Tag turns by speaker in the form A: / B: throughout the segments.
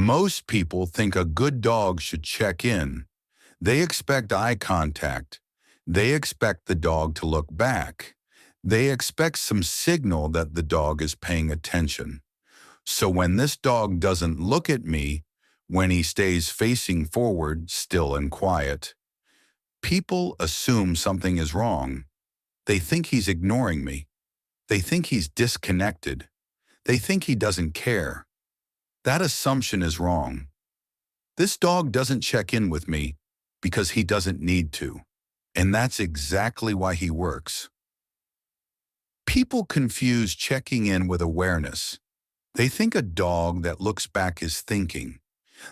A: Most people think a good dog should check in. They expect eye contact. They expect the dog to look back. They expect some signal that the dog is paying attention. So when this dog doesn't look at me, when he stays facing forward, still and quiet, people assume something is wrong. They think he's ignoring me. They think he's disconnected. They think he doesn't care. That assumption is wrong. This dog doesn't check in with me because he doesn't need to. And that's exactly why he works. People confuse checking in with awareness. They think a dog that looks back is thinking.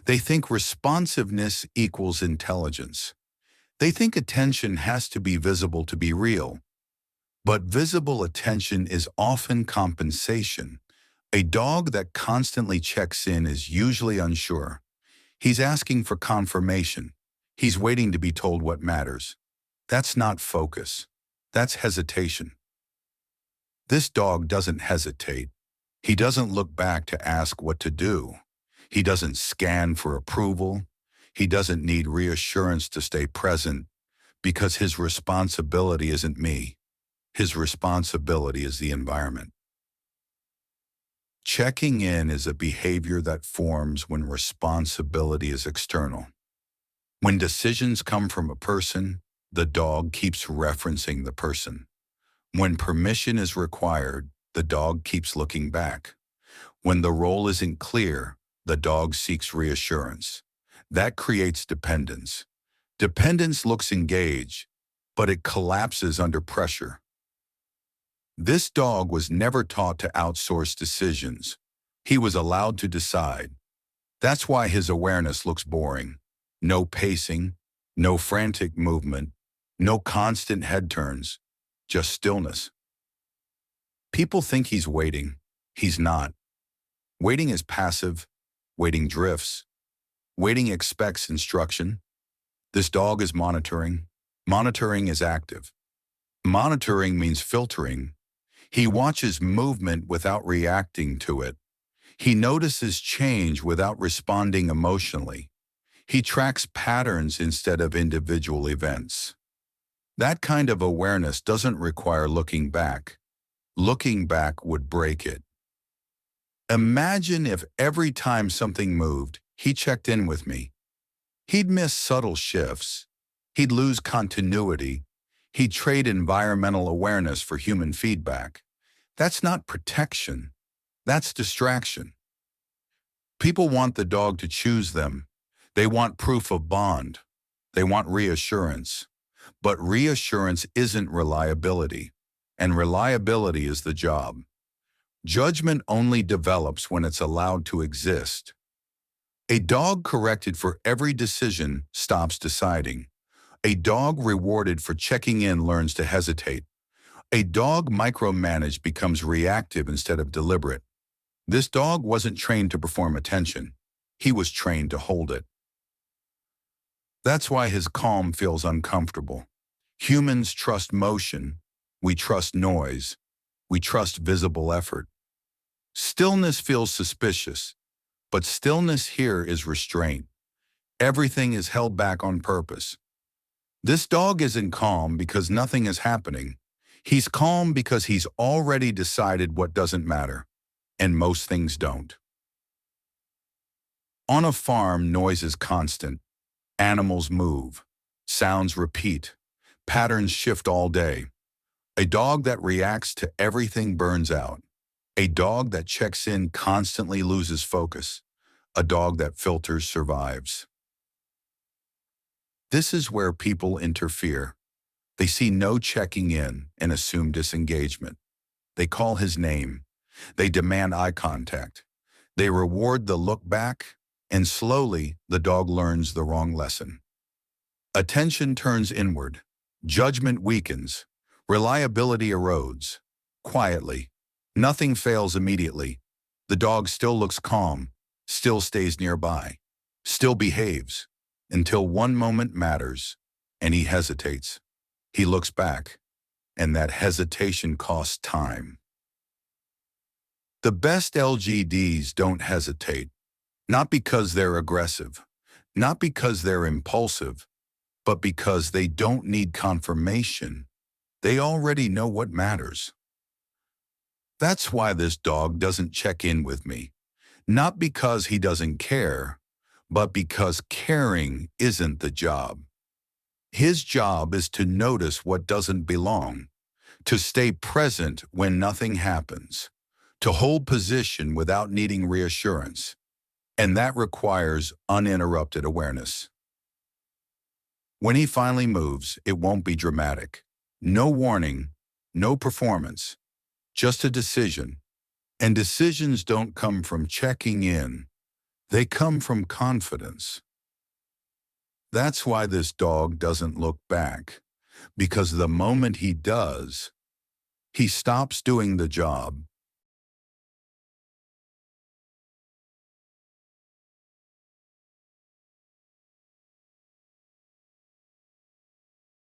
A: They think responsiveness equals intelligence. They think attention has to be visible to be real. But visible attention is often compensation. A dog that constantly checks in is usually unsure. He's asking for confirmation. He's waiting to be told what matters. That's not focus. That's hesitation. This dog doesn't hesitate. He doesn't look back to ask what to do. He doesn't scan for approval. He doesn't need reassurance to stay present because his responsibility isn't me. His responsibility is the environment. Checking in is a behavior that forms when responsibility is external. When decisions come from a person, the dog keeps referencing the person. When permission is required, the dog keeps looking back. When the role isn't clear, the dog seeks reassurance. That creates dependence. Dependence looks engaged, but it collapses under pressure. This dog was never taught to outsource decisions. He was allowed to decide. That's why his awareness looks boring. No pacing, no frantic movement, no constant head turns, just stillness. People think he's waiting. He's not. Waiting is passive. Waiting drifts. Waiting expects instruction. This dog is monitoring. Monitoring is active. Monitoring means filtering. He watches movement without reacting to it. He notices change without responding emotionally. He tracks patterns instead of individual events. That kind of awareness doesn't require looking back. Looking back would break it. Imagine if every time something moved, he checked in with me. He'd miss subtle shifts. He'd lose continuity. He'd trade environmental awareness for human feedback. That's not protection. That's distraction. People want the dog to choose them. They want proof of bond. They want reassurance. But reassurance isn't reliability, and reliability is the job. Judgment only develops when it's allowed to exist. A dog corrected for every decision stops deciding. A dog rewarded for checking in learns to hesitate. A dog micromanaged becomes reactive instead of deliberate. This dog wasn't trained to perform attention. He was trained to hold it. That's why his calm feels uncomfortable. Humans trust motion. We trust noise. We trust visible effort. Stillness feels suspicious, but stillness here is restraint. Everything is held back on purpose. This dog isn't calm because nothing is happening. He's calm because he's already decided what doesn't matter, and most things don't. On a farm, noise is constant. Animals move. Sounds repeat. Patterns shift all day. A dog that reacts to everything burns out. A dog that checks in constantly loses focus. A dog that filters survives. This is where people interfere. They see no checking in and assume disengagement. They call his name. They demand eye contact. They reward the look back, and slowly the dog learns the wrong lesson. Attention turns inward. Judgment weakens. Reliability erodes. Quietly. Nothing fails immediately. The dog still looks calm, still stays nearby, still behaves, until one moment matters, and he hesitates. He looks back, and that hesitation costs time. The best LGDs don't hesitate. Not because they're aggressive, not because they're impulsive, but because they don't need confirmation. They already know what matters. That's why this dog doesn't check in with me. Not because he doesn't care, but because caring isn't the job. His job is to notice what doesn't belong, to stay present when nothing happens, to hold position without needing reassurance. And that requires uninterrupted awareness. When he finally moves, it won't be dramatic. No warning, no performance, just a decision. And decisions don't come from checking in. They come from confidence. That's why this dog doesn't look back, because the moment he does, he stops doing the job